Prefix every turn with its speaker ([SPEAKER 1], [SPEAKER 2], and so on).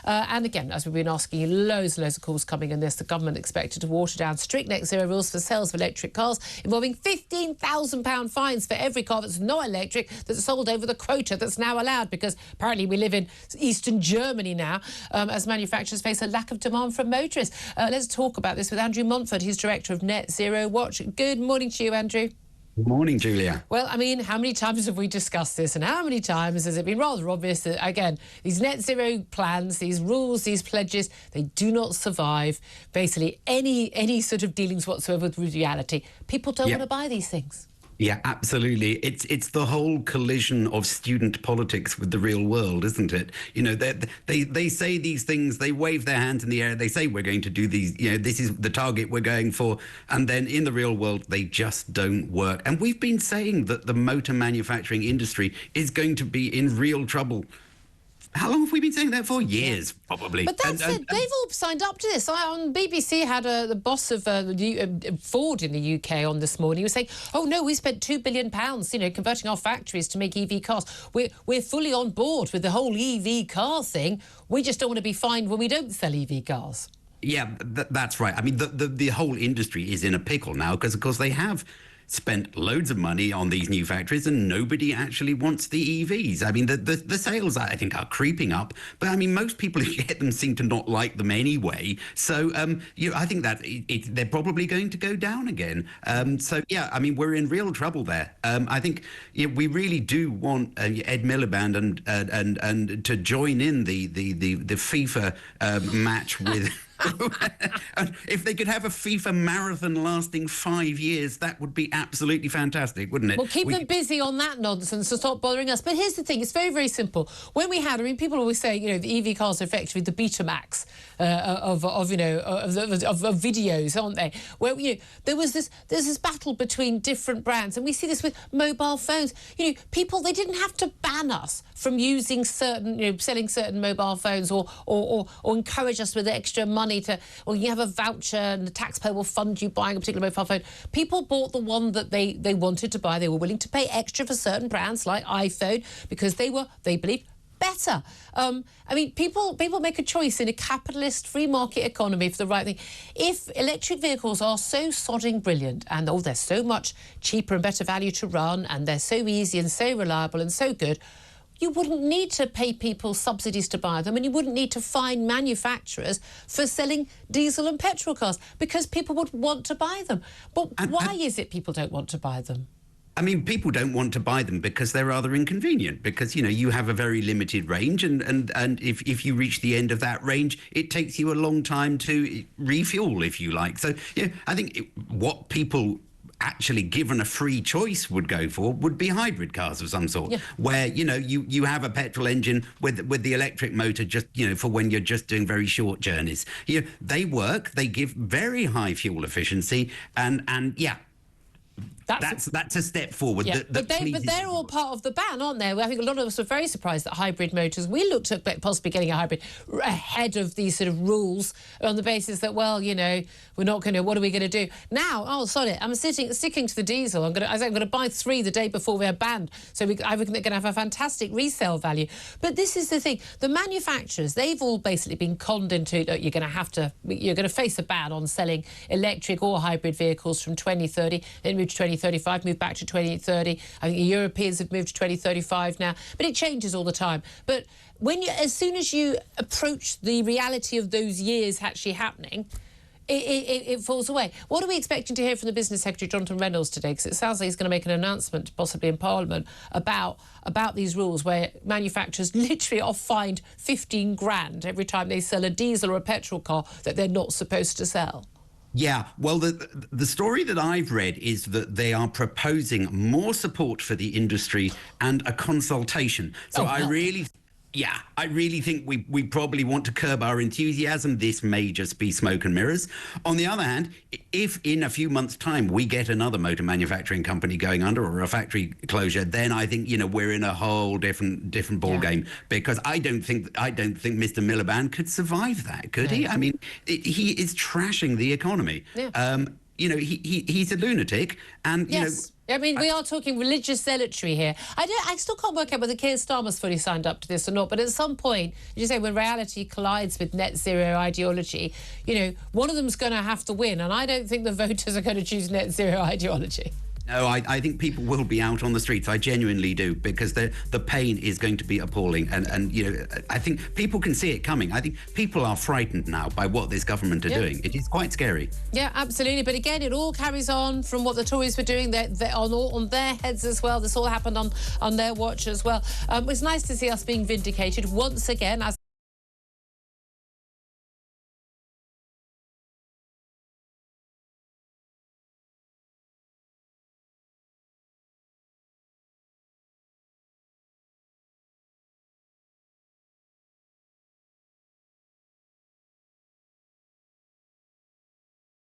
[SPEAKER 1] And again, as we've been asking you, loads and loads of calls coming in this. The government expected to water down strict net zero rules for sales of electric cars, involving £15,000 fines for every car that's not electric that's sold over the quota that's now allowed, because apparently we live in eastern Germany now, as manufacturers face a lack of demand from motorists. Let's talk about this with Andrew Montford. He's director of Net Zero Watch. Good morning to you, Andrew.
[SPEAKER 2] Good morning, Julia.
[SPEAKER 1] Well, I mean, how many times have we discussed this, and how many times has it been rather obvious that, again, these net zero plans, these rules, these pledges, they do not survive basically any sort of dealings whatsoever with reality. People don't want to buy these things.
[SPEAKER 2] Yeah, absolutely. It's the whole collision of student politics with the real world, isn't it? You know, they say these things, they wave their hands in the air, they say we're going to do these, you know, this is the target we're going for, and then in the real world they just don't work. And we've been saying that the motor manufacturing industry is going to be in real trouble. How long have we been saying that for? Years, probably.
[SPEAKER 1] But that's it. They've all signed up to this. On BBC had the boss of Ford in the UK on this morning. He was saying, "Oh no, we spent £2 billion, you know, converting our factories to make EV cars. We're fully on board with the whole EV car thing. We just don't want to be fined when we don't sell EV cars."
[SPEAKER 2] Yeah, that's right. I mean, the whole industry is in a pickle now because, of course, they have spent loads of money on these new factories and nobody actually wants the EVs. I mean, the sales, I think, are creeping up. But, I mean, most people who get them seem to not like them anyway. So, I think that they're probably going to go down again. So, yeah, I mean, we're in real trouble there. I think we really do want Ed Miliband and to join in the FIFA match with... If they could have a FIFA marathon lasting 5 years, that would be absolutely fantastic, wouldn't it?
[SPEAKER 1] Well, keep them busy on that nonsense, so stop bothering us. But here's the thing, it's very, very simple. When we had, I mean, people always say, you know, the EV cars are effectively the Betamax of videos, aren't they? Where, you know, there's this battle between different brands, and we see this with mobile phones. You know, people, they didn't have to ban us from using certain, you know, selling certain mobile phones or encourage us with extra money or you have a voucher and the taxpayer will fund you buying a particular mobile phone. People bought the one that they wanted to buy. They were willing to pay extra for certain brands like iPhone because they believed, better. I mean, people make a choice in a capitalist free market economy for the right thing. If electric vehicles are so sodding brilliant and they're so much cheaper and better value to run and they're so easy and so reliable and so good, you wouldn't need to pay people subsidies to buy them, and you wouldn't need to fine manufacturers for selling diesel and petrol cars because people would want to buy them. But why is it people don't want to buy them?
[SPEAKER 2] I mean, people don't want to buy them because they're rather inconvenient because, you know, you have a very limited range and if you reach the end of that range, it takes you a long time to refuel, if you like. So, yeah, I think what people actually given a free choice would go for would be hybrid cars of some sort, where, you know, you have a petrol engine with the electric motor just, you know, for when you're just doing very short journeys. You know, they work, they give very high fuel efficiency and yeah, that's a step forward.
[SPEAKER 1] Yeah. But they're all part of the ban, aren't they? I think a lot of us were very surprised that hybrid motors. We looked at possibly getting a hybrid ahead of these sort of rules on the basis that, well, you know, we're not going to. What are we going to do now? Oh, sorry, I'm sticking to the diesel. I'm going to buy 3 the day before we're banned, so they're going to have a fantastic resale value. But this is the thing: the manufacturers, they've all basically been conned into you're going to face a ban on selling electric or hybrid vehicles from 2030. Then move to 2035, move back to 2030. I think the Europeans have moved to 2035 now, but it changes all the time. But as soon as you approach the reality of those years actually happening, it falls away. What are we expecting to hear from the Business Secretary, Jonathan Reynolds, today? Because it sounds like he's going to make an announcement, possibly in Parliament, about these rules where manufacturers literally are fined 15 grand every time they sell a diesel or a petrol car that they're not supposed to sell.
[SPEAKER 2] Yeah, well, the story that I've read is that they are proposing more support for the industry and a consultation. So I really think we probably want to curb our enthusiasm. This may just be smoke and mirrors. On the other hand, if in a few months' time we get another motor manufacturing company going under or a factory closure, then I think, you know, we're in a whole different ball game, because I don't think Mr. Miliband could survive that, could he? I mean, he is trashing the economy. Yeah. he's a lunatic, and
[SPEAKER 1] yes. I mean, we are talking religious zealotry here. I still can't work out whether Keir Starmer's fully signed up to this or not, but at some point, as you say, when reality collides with net zero ideology, one of them's going to have to win, and I don't think the voters are going to choose net zero ideology.
[SPEAKER 2] No, I think people will be out on the streets. I genuinely do, because the pain is going to be appalling. And I think people can see it coming. I think people are frightened now by what this government are doing. It is quite scary.
[SPEAKER 1] Yeah, absolutely. But again, it all carries on from what the Tories were doing. They're on their heads as well. This all happened on their watch as well. It was nice to see us being vindicated once again. As